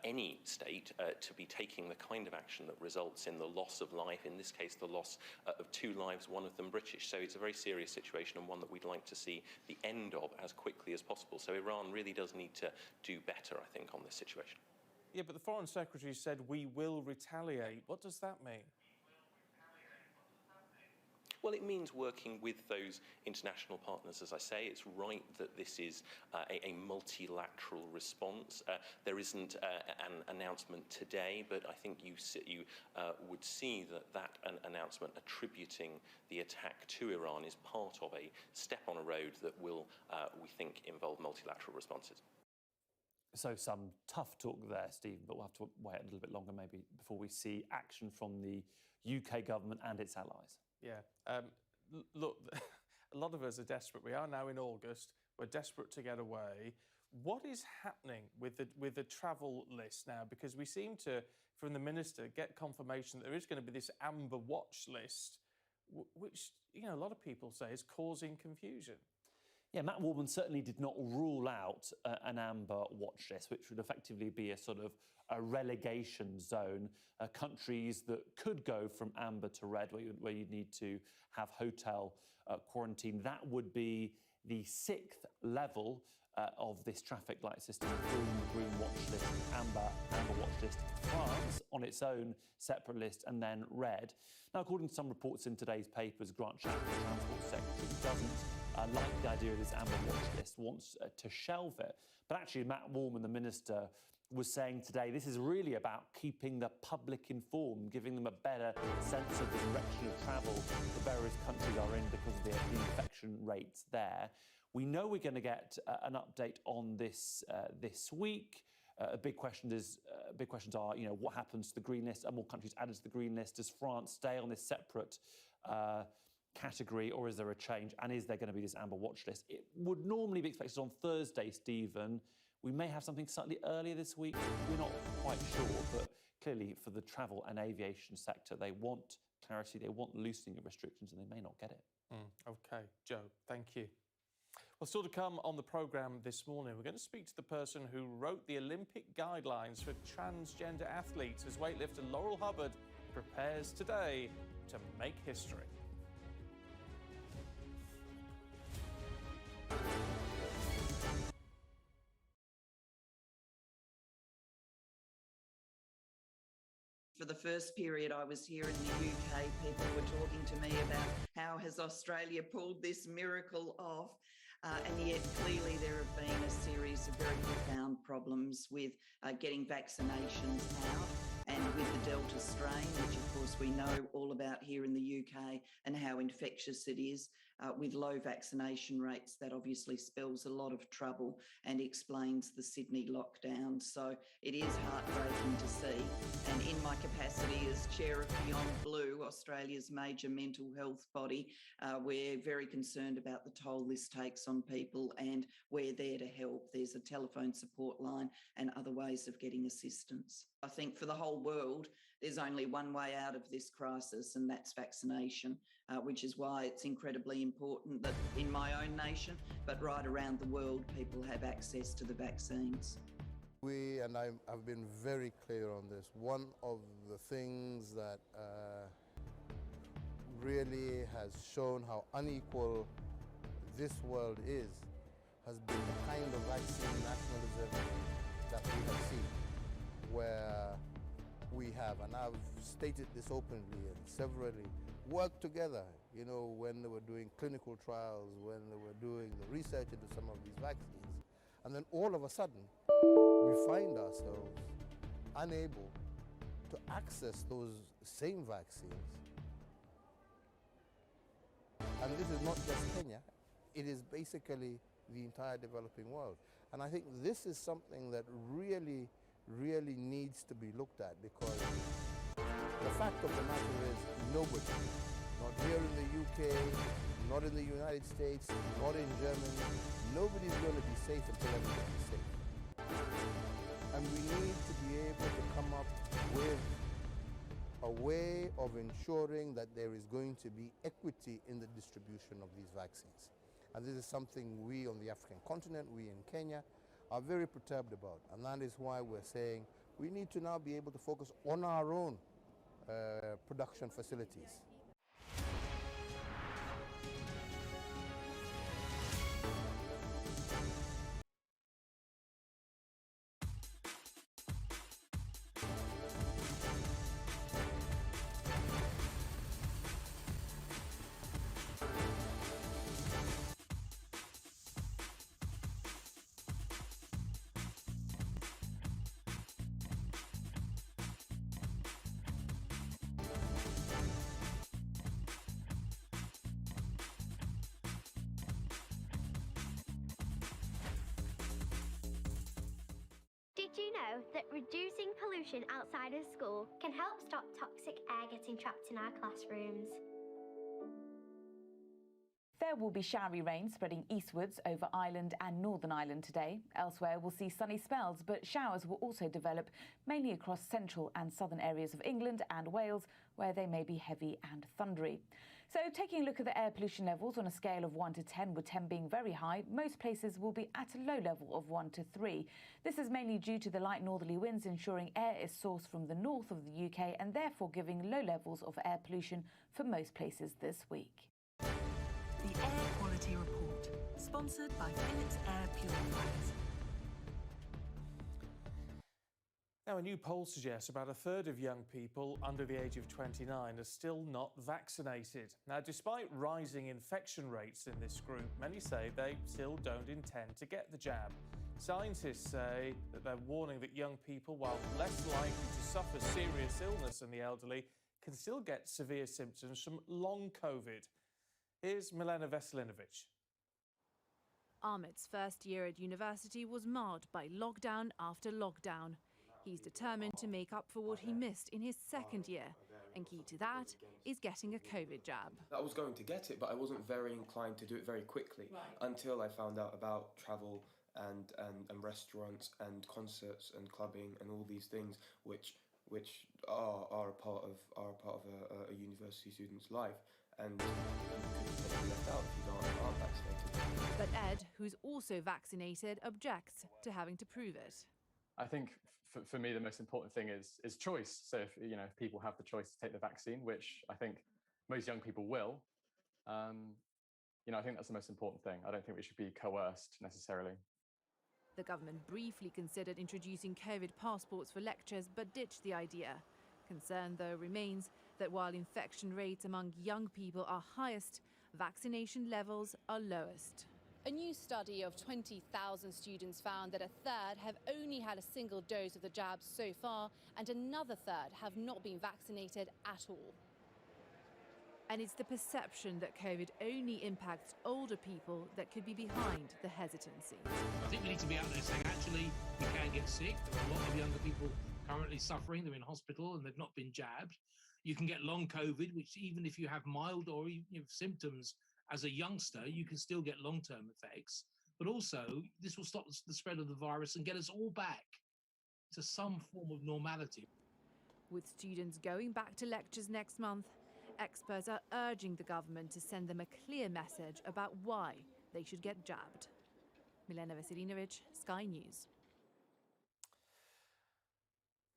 any state to be taking the kind of action that results in the loss of life, in this case the loss of 2 lives, one of them British. So it's a very serious situation and one that we'd like to see the end of as quickly as possible. So Iran really does need to do better, I think, on this situation. Yeah, but the Foreign Secretary said we will retaliate. What does that mean? Well, it means working with those international partners. As I say, it's right that this is a multilateral response. There isn't an announcement today, but I think you would see that an announcement attributing the attack to Iran is part of a step on a road that will, we think, involve multilateral responses. So some tough talk there, Stephen, but we'll have to wait a little bit longer maybe before we see action from the UK government and its allies. Yeah. Look, a lot of us are desperate. We are now in August. We're desperate to get away. What is happening with the travel list now? Because we seem to, from the minister, get confirmation that there is going to be this amber watch list, which, a lot of people say is causing confusion. Yeah, Matt Warman certainly did not rule out an amber watch list, which would effectively be a sort of a relegation zone, countries that could go from amber to red, where you'd need to have hotel quarantine. That would be the 6th level of this traffic light system, green watch list, amber watch list. France on its own separate list, and then red. Now, according to some reports in today's papers, Grant Shapps, the Transport Secretary, doesn't like the idea of this amber watch list, wants to shelve it. But actually, Matt Warman, the minister, was saying today this is really about keeping the public informed, giving them a better sense of the direction of travel the various countries are in because of the infection rates there. We know we're going to get an update on this this week. Big questions are, what happens to the green list? Are more countries added to the green list? Does France stay on this separate category, or is there a change? And is there going to be this amber watch list? It would normally be expected on Thursday, Stephen. We may have something slightly earlier this week. We're not quite sure, but clearly for the travel and aviation sector, they want clarity, they want loosening of restrictions, and they may not get it. OK, Joe, thank you. Well, still to come on the programme this morning, we're going to speak to the person who wrote the Olympic guidelines for transgender athletes as weightlifter Laurel Hubbard prepares today to make history. For the first period I was here in the UK, people were talking to me about how has Australia pulled this miracle off, and yet clearly there have been a series of very profound problems with getting vaccinations out, and with the Delta strain, which of course we know all about. about here in the UK and how infectious it is. With low vaccination rates, that obviously spells a lot of trouble and explains the Sydney lockdown. So it is heartbreaking to see. And in my capacity as chair of Beyond Blue, Australia's major mental health body, we're very concerned about the toll this takes on people, and we're there to help. There's a telephone support line and other ways of getting assistance. I think for the whole world, there's only one way out of this crisis, and that's vaccination, which is why it's incredibly important that in my own nation, but right around the world, people have access to the vaccines. We, and I've been very clear on this, one of the things that really has shown how unequal this world is has been the kind of vaccine nationalism that we have seen, where we have, and I've stated this openly and severally, worked together, you know, when they were doing clinical trials, when they were doing the research into some of these vaccines, and then all of a sudden, we find ourselves unable to access those same vaccines. And this is not just Kenya, it is basically the entire developing world. And I think this is something that really needs to be looked at, because the fact of the matter is nobody, not here in the UK, not in the United States, not in Germany, nobody's going to be safe until everybody's safe. And we need to be able to come up with a way of ensuring that there is going to be equity in the distribution of these vaccines. And this is something we on the African continent, we in Kenya, are very perturbed about. And that is why we're saying we need to now be able to focus on our own production facilities. Did you know that reducing pollution outside of school can help stop toxic air getting trapped in our classrooms? There will be showery rain spreading eastwards over Ireland and Northern Ireland today. Elsewhere, we'll see sunny spells, but showers will also develop mainly across central and southern areas of England and Wales, where they may be heavy and thundery. So, taking a look at the air pollution levels on a scale of 1 to 10, with 10 being very high, most places will be at a low level of 1 to 3. This is mainly due to the light northerly winds ensuring air is sourced from the north of the UK and therefore giving low levels of air pollution for most places this week. The Air Quality Report, sponsored by Philips Air Purifiers. Now, a new poll suggests about a third of young people under the age of 29 are still not vaccinated. Now, despite rising infection rates in this group, many say they still don't intend to get the jab. Scientists say that they're warning that young people, while less likely to suffer serious illness than the elderly, can still get severe symptoms from long COVID. Here's Milena Veselinovic. Ahmed's first year at university was marred by lockdown after lockdown. He's determined to make up for what he missed in his second year, and key to that is getting a COVID jab. I was going to get it, but I wasn't very inclined to do it very quickly until I found out about travel and restaurants and concerts and clubbing and all these things which are a part of a university student's life. And you could be left out if you aren't vaccinated. But Ed, who's also vaccinated, objects to having to prove it. I think for me the most important thing is choice. So if people have the choice to take the vaccine, which I think most young people will, I think that's the most important thing. I don't think we should be coerced necessarily. The government briefly considered introducing COVID passports for lectures, but ditched the idea. Concern, though, remains that while infection rates among young people are highest, vaccination levels are lowest. A new study of 20,000 students found that a third have only had a single dose of the jab so far, and another third have not been vaccinated at all. And it's the perception that COVID only impacts older people that could be behind the hesitancy. I think we need to be out there saying, actually, you can get sick. There are a lot of younger people currently suffering. They're in hospital and they've not been jabbed. You can get long COVID, which even if you have mild or symptoms as a youngster, you can still get long-term effects. But also, this will stop the spread of the virus and get us all back to some form of normality. With students going back to lectures next month, experts are urging the government to send them a clear message about why they should get jabbed. Milena Veselinovic, Sky News.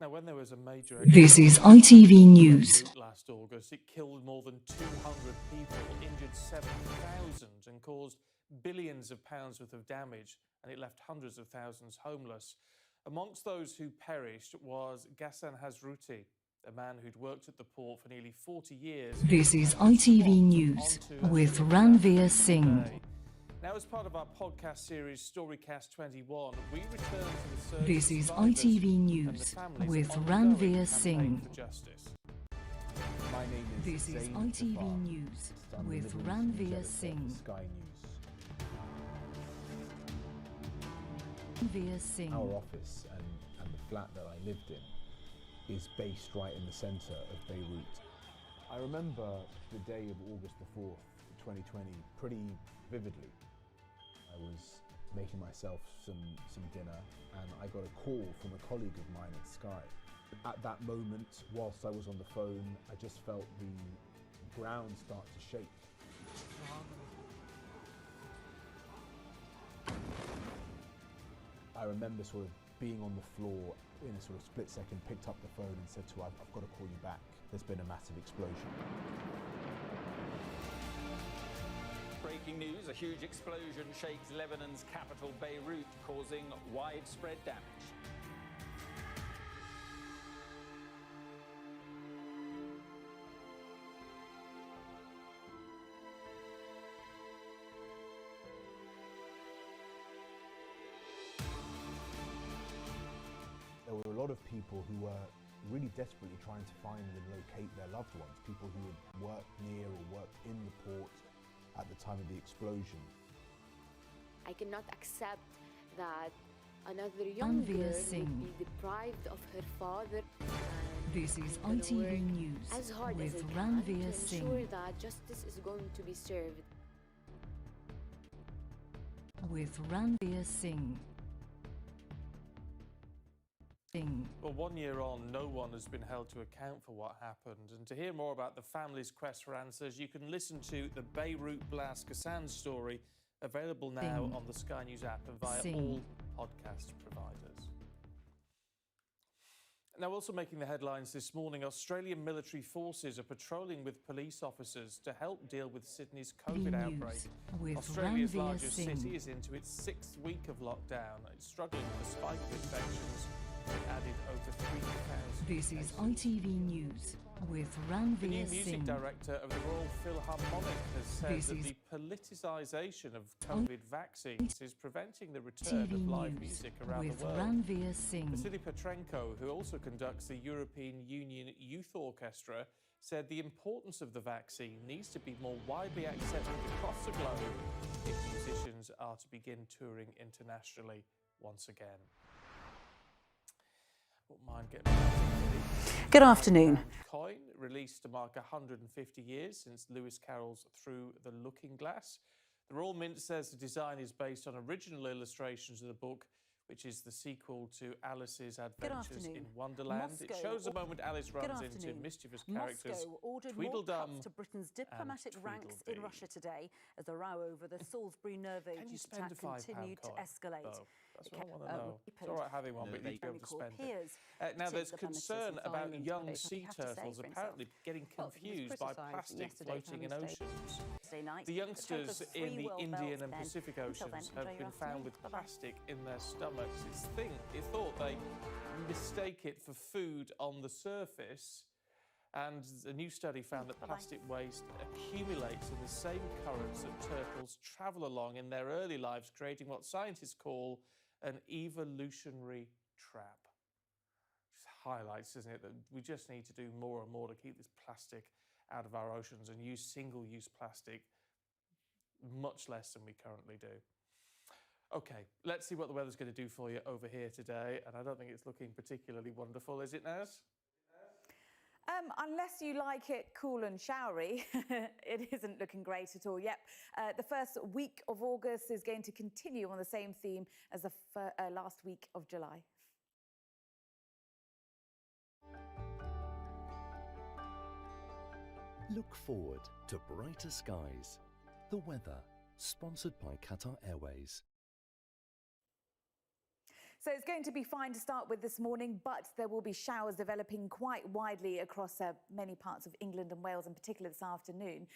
Now, when there was a major This is ITV News. Last August, it killed more than 200 people, injured 7,000 and caused billions of pounds worth of damage, and it left hundreds of thousands homeless. Amongst those who perished was Ghassan Hazrouti, a man who'd worked at the port for nearly 40 years. This is ITV News with Ranveer Singh. Now, as part of our podcast series Storycast 21, we return to the search This is ITV News with Ranveer Singh. My name is This is ITV News with Ranveer Singh. Sky News. Ranveer Singh. Our office and the flat that I lived in is based right in the centre of Beirut. I remember the day of August the 4th, 2020 pretty vividly. I was making myself some dinner and I got a call from a colleague of mine at Sky. At that moment, whilst I was on the phone, I just felt the ground start to shake. I remember sort of being on the floor in a sort of split second, picked up the phone and said to her, I've got to call you back. There's been a massive explosion. Breaking news, a huge explosion shakes Lebanon's capital Beirut, causing widespread damage. There were a lot of people who were really desperately trying to find and locate their loved ones, people who had worked near or worked in the port at the time of the explosion. I cannot accept that another young girl would be deprived of her father. This is ITV News as hard with as I can to Ranveer Singh. ensure that justice is going to be served. With Ranveer Singh. Well, 1 year on, no one has been held to account for what happened. And to hear more about the family's quest for answers, you can listen to the Beirut blast Ghassan story, available now on the Sky News app and via all podcast providers. Now, also making the headlines this morning, Australian military forces are patrolling with police officers to help deal with Sydney's COVID outbreak. Australia's largest city is into its 6th week of lockdown. It's struggling with a spike of infections. Added over 3,000. This is ITV News with Ranveer The new Singh. music director of the Royal Philharmonic has said that the politicisation of COVID vaccines is preventing the return of live music around the world. Ranveer Singh. Vasily Petrenko, who also conducts the European Union Youth Orchestra, said the importance of the vaccine needs to be more widely accepted across the globe if musicians are to begin touring internationally once again. Good afternoon. Coin released to mark 150 years since Lewis Carroll's Through the Looking Glass. The Royal Mint says the design is based on original illustrations of the book, which is the sequel to Alice's Adventures in Wonderland. It shows the moment Alice runs into mischievous characters. Moscow ordered more cuts to Britain's diplomatic ranks in Russia today as the row over the Salisbury nerve agent attack continued to escalate. That's what I want to know. It's all right having one, but you need to be able to spend it. Now, there's concern about young sea turtles apparently getting confused by plastic floating in oceans. The youngsters in the Indian and Pacific Oceans have been found with plastic in their stomachs. It thought they mistake it for food on the surface. And a new study found that plastic waste accumulates in the same currents that turtles travel along in their early lives, creating what scientists call an evolutionary trap. Just highlights, isn't it, that we just need to do more and more to keep this plastic out of our oceans and use single-use plastic much less than we currently do. OK, let's see what the weather's going to do for you over here today. And I don't think it's looking particularly wonderful, is it, Naz? Unless you like it cool and showery, it isn't looking great at all. Yep, the first week of August is going to continue on the same theme as the last week of July. Look forward to brighter skies. The weather, sponsored by Qatar Airways. So it's going to be fine to start with this morning, but there will be showers developing quite widely across many parts of England and Wales in particular this afternoon.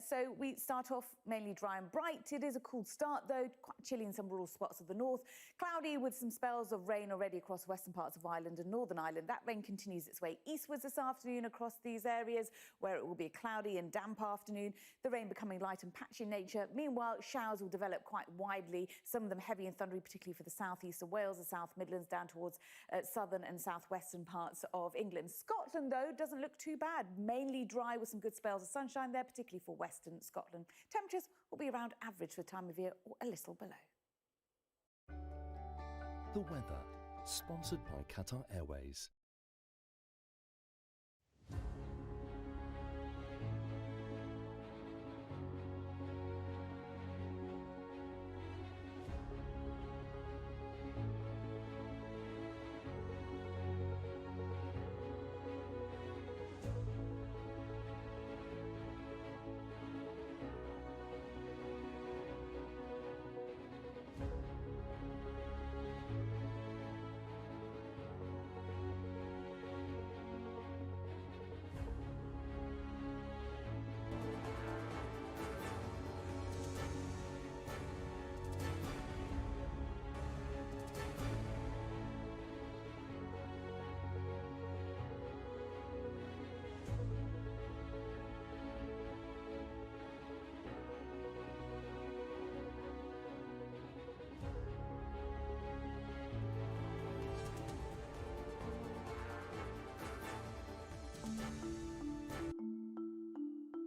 So we start off mainly dry and bright. It is a cool start, though, quite chilly in some rural spots of the north. Cloudy with some spells of rain already across western parts of Ireland and Northern Ireland. That rain continues its way eastwards this afternoon across these areas, where it will be a cloudy and damp afternoon. The rain becoming light and patchy in nature. Meanwhile, showers will develop quite widely, some of them heavy and thundery, particularly for the southeast of Wales, the South Midlands, down towards southern and southwestern parts of England. Scotland, though, doesn't look too bad. Mainly dry with some good spells of sunshine there, particularly for western Scotland. Temperatures will be around average for the time of year or a little below. The weather, sponsored by Qatar Airways.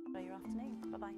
Enjoy your afternoon. Bye-bye.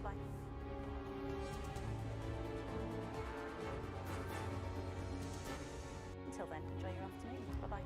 Bye. Until then, enjoy your afternoon. Bye-bye.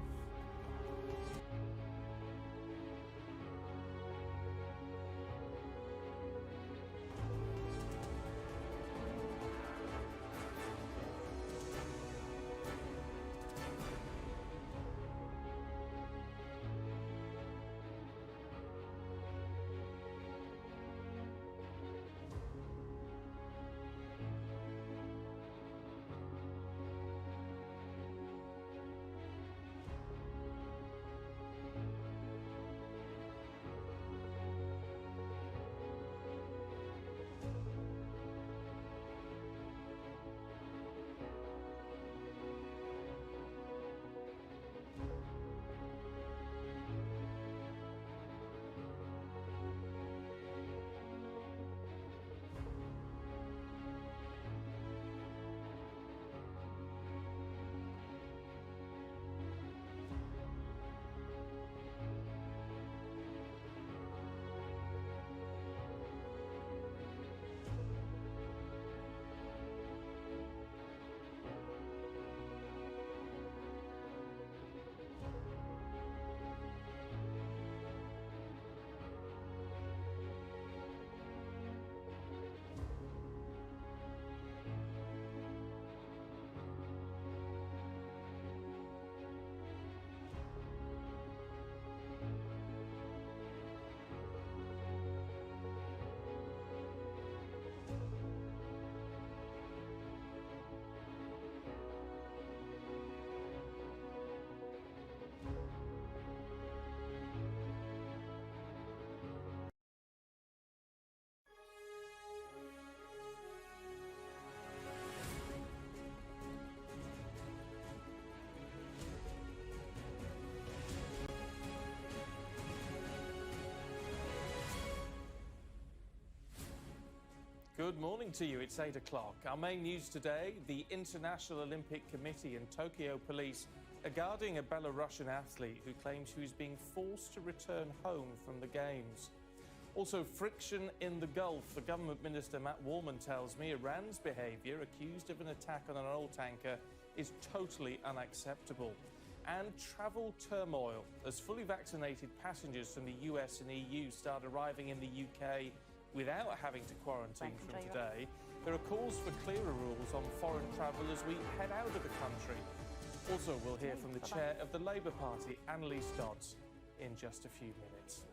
Good morning to you. It's 8 o'clock. Our main news today, the International Olympic Committee and Tokyo police are guarding a Belarusian athlete who claims she was being forced to return home from the Games. Also, friction in the Gulf. The government minister, Matt Warman, tells me Iran's behaviour, accused of an attack on an oil tanker, is totally unacceptable. And travel turmoil as fully vaccinated passengers from the US and EU start arriving in the UK without having to quarantine from today. There are calls for clearer rules on foreign travel as we head out of the country. Also, we'll hear from the chair of the Labour Party, Annalise Dodds, in just a few minutes.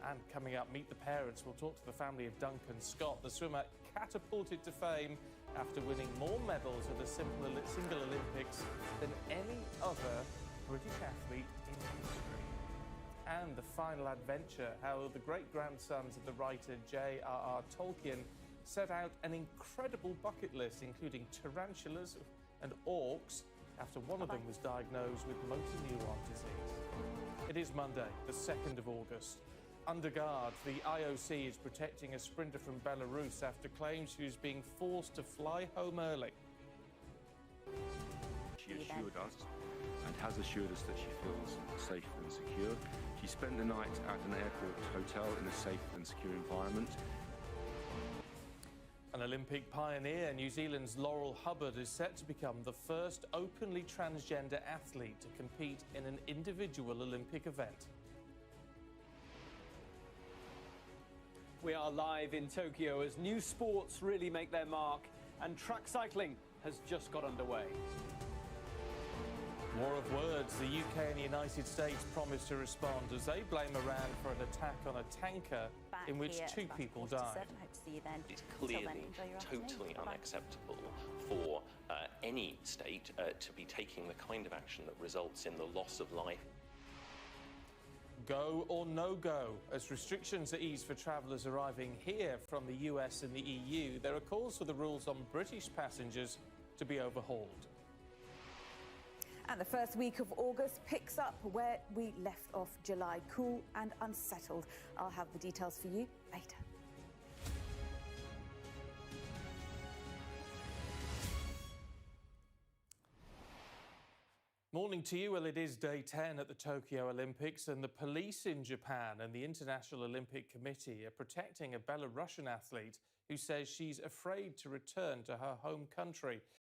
And coming up, meet the parents. We'll talk to the family of Duncan Scott, the swimmer catapulted to fame after winning more medals at a single Olympics than any other British athlete in history. And the final adventure, how the great-grandsons of the writer J.R.R. Tolkien set out an incredible bucket list, including tarantulas and orcs, after one of them was diagnosed with motor neuron disease. It is Monday, the 2nd of August. Under guard, the IOC is protecting a sprinter from Belarus after claims she was being forced to fly home early. She assured us and has assured us that she feels safe and secure. She spent the night at an airport hotel in a safe and secure environment. An Olympic pioneer, New Zealand's Laurel Hubbard is set to become the first openly transgender athlete to compete in an individual Olympic event. We are live in Tokyo as new sports really make their mark, and track cycling has just got underway. War of words. The UK and the United States promised to respond as they blame Iran for an attack on a tanker in which 2 people died. It's clearly totally unacceptable for any state to be taking the kind of action that results in the loss of life. Go or no go. As restrictions are eased for travellers arriving here from the US and the EU, there are calls for the rules on British passengers to be overhauled. And the first week of August picks up where we left off July, cool and unsettled. I'll have the details for you later. Morning to you. Well, it is day 10 at the Tokyo Olympics, and the police in Japan and the International Olympic Committee are protecting a Belarusian athlete who says she's afraid to return to her home country.